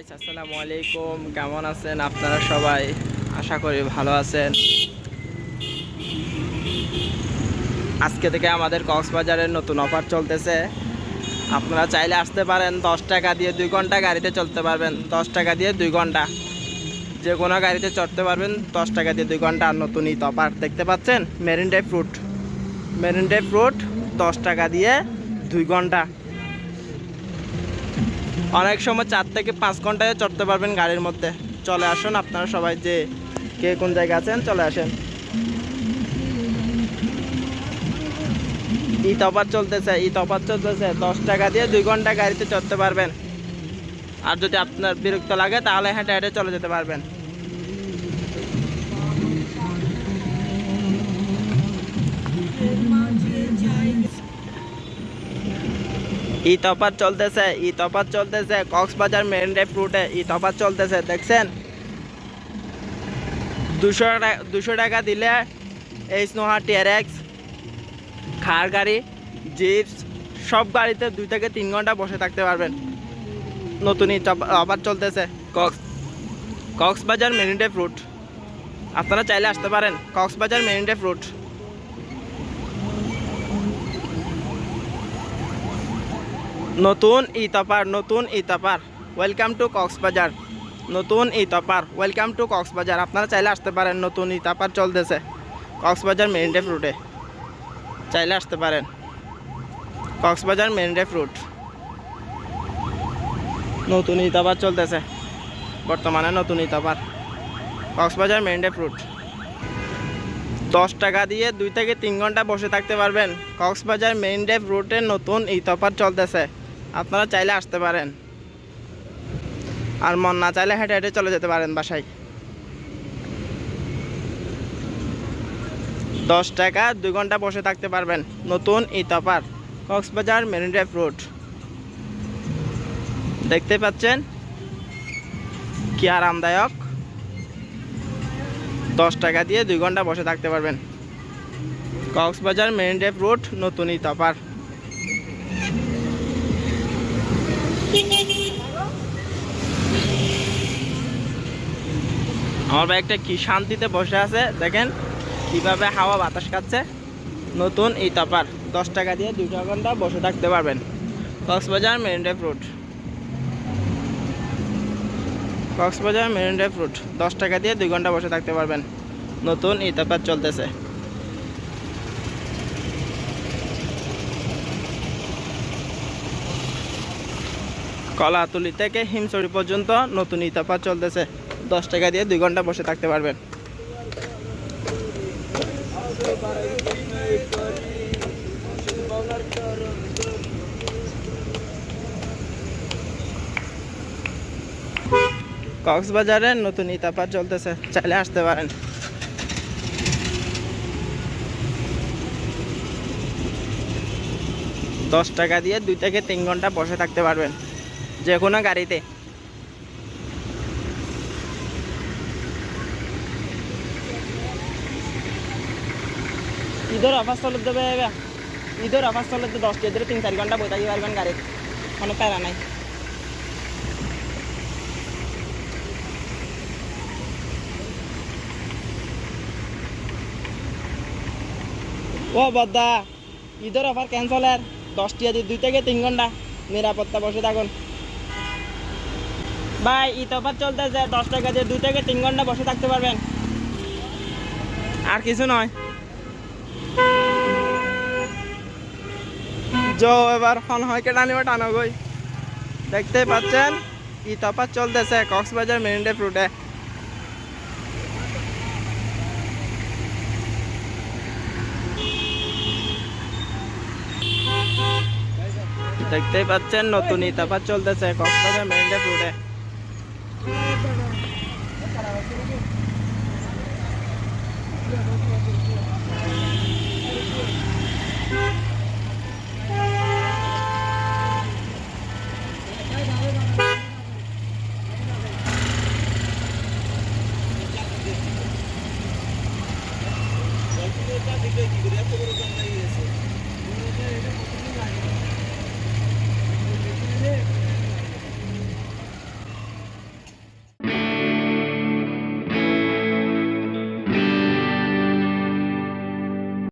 Guys আসসালামু আলাইকুম, কেমন আছেন আপনারা সবাই? আশা করি ভালো আছেন। আজকে থেকে আমাদের কক্সবাজারের নতুন অফার চলতেছে। আপনারা চাইলে আসতে পারেন। 10 টাকা দিয়ে 2 ঘন্টা গাড়িতে চলতে পারবেন। 10 টাকা দিয়ে 2 ঘন্টা যে কোনো গাড়িতে চড়তে পারবেন। 10 টাকা দিয়ে 2 ঘন্টা। আর নতুন ঈদ অফার দেখতে পাচ্ছেন, মেরিন ড্রাইভ ফ্রুট 10 টাকা দিয়ে 2 ঘন্টা। অনেক সময় 4 থেকে 5 ঘন্টায় চড়তে পারবেন গাড়ির মধ্যে। চলে আসুন আপনারা সবাই, যে কে কোন জায়গায় আছেন চলে আসেন। ঈদ অফার চলতেছে 10 টাকা দিয়ে 2 ঘন্টা গাড়িতে চড়তে পারবেন। আর যদি আপনার বিরক্ত লাগে তাহলে হেঁটে হেঁটে চলে যেতে পারবেন। ঈদ অফার চলতেছে কক্সবাজার মেরিন ড্রাইভ রুটে ঈদ অফার চলতেছে। দেখছেন, 200 টাকা দিলে এই স্নোহা টিআরএক্স, খার গাড়ি, জিপস সব গাড়িতে 2 থেকে 3 ঘন্টা বসে থাকতে পারবেন। নতুন ঈদ অফার চলতেছে কক্সবাজার মেরিন ড্রাইভ রুট। আপনারা চাইলে আসতে পারেন কক্সবাজার মেরিন ড্রাইভ রুট। নতুন Eid offer welcome to Cox's Bazar. আপনারা চাইলে আসতে পারেন। নতুন ঈদ অফার চলতেছে কক্সবাজার মেরিন ড্রাইভ রুটে। চাইলে আসতে পারেন কক্সবাজার মেরিন ড্রাইভ রুট। নতুন ঈদ অফার চলতেছে বর্তমানে। নতুন Eid offer Cox's Bazar marine drive root. 10 টাকা দিয়ে 2 থেকে 3 ঘন্টা বসে থাকতে পারবেন। কক্সবাজার মেরিন ড্রাইভ রুটে নতুন ঈদ অফার চলতেছে। আপনারা চাইলে আসতে পারেন। আর মন না চাইলে হেঁটে হেঁটে চলে যেতে পারেন বাসায়। 10 টাকা 2 ঘন্টা বসে থাকতে পারবেন। নতুন Eid offer Cox's Bazar marine drive root. দেখতে পাচ্ছেন কি আরামদায়ক। 10 টাকা দিয়ে 2 ঘন্টা বসে থাকতে পারবেন। কক্সবাজার মেরিন ড্রাইভ রুট নতুন ঈদ অফার। আমার বাইকটা কি শান্তিতে বসে আছে, দেখেন কিভাবে হাওয়া বাতাস খাচ্ছে। নতুন ঈদ অফার 10 টাকা দিয়ে 2 ঘন্টা বসে থাকতে পারবেন। Cox's Bazar marine drive root. 10 টাকা দিয়ে 2 ঘন্টা বসে থাকতে পারবেন। নতুন ঈদ অফার চলতেছে। কলাতুলি থেকে হিমছড়ি পর্যন্ত নতুন ঈদ অফার চলতেছে। 10 টাকা দিয়ে 2 ঘন্টা বসে থাকতে পারবেন। কক্সবাজারের নতুন ঈদ অফার চলতেছে, চাইলে আসতে পারেন। দশ টাকা দিয়ে 2 থেকে 3 ঘন্টা বসে থাকতে পারবেন যে কোনো গাড়িতে। ঈদের অফার চলে দেবে, 10 টাকা ধরে 3-4 ঘন্টা বসে থাকতে পারবেন গাড়ি, কোনো প্যারা নাই। ও বদ্দা, ঈদের অফার ক্যান্সেলের। 10 টাকা দিয়ে 2 থেকে 3 ঘন্টা নিরাপত্তা বসে থাকুন ভাই। ঈদ অফার চলতেছে, 10 টাকা দিয়ে 2 থেকে 3 ঘন্টা বসে থাকতে পারবেন। আর কিছু নয়। এবার ফোন হয় কে টানিবা টানো গই। দেখতে পাচ্ছেন ঈদ অফার চলতেছে কক্সবাজার মেরিন ড্রাইভ রুটে। দেখতেই পাচ্ছেন নতুন ঈদ অফার চলতেছে কক্সবাজার মেরিন ড্রাইভ রুটে।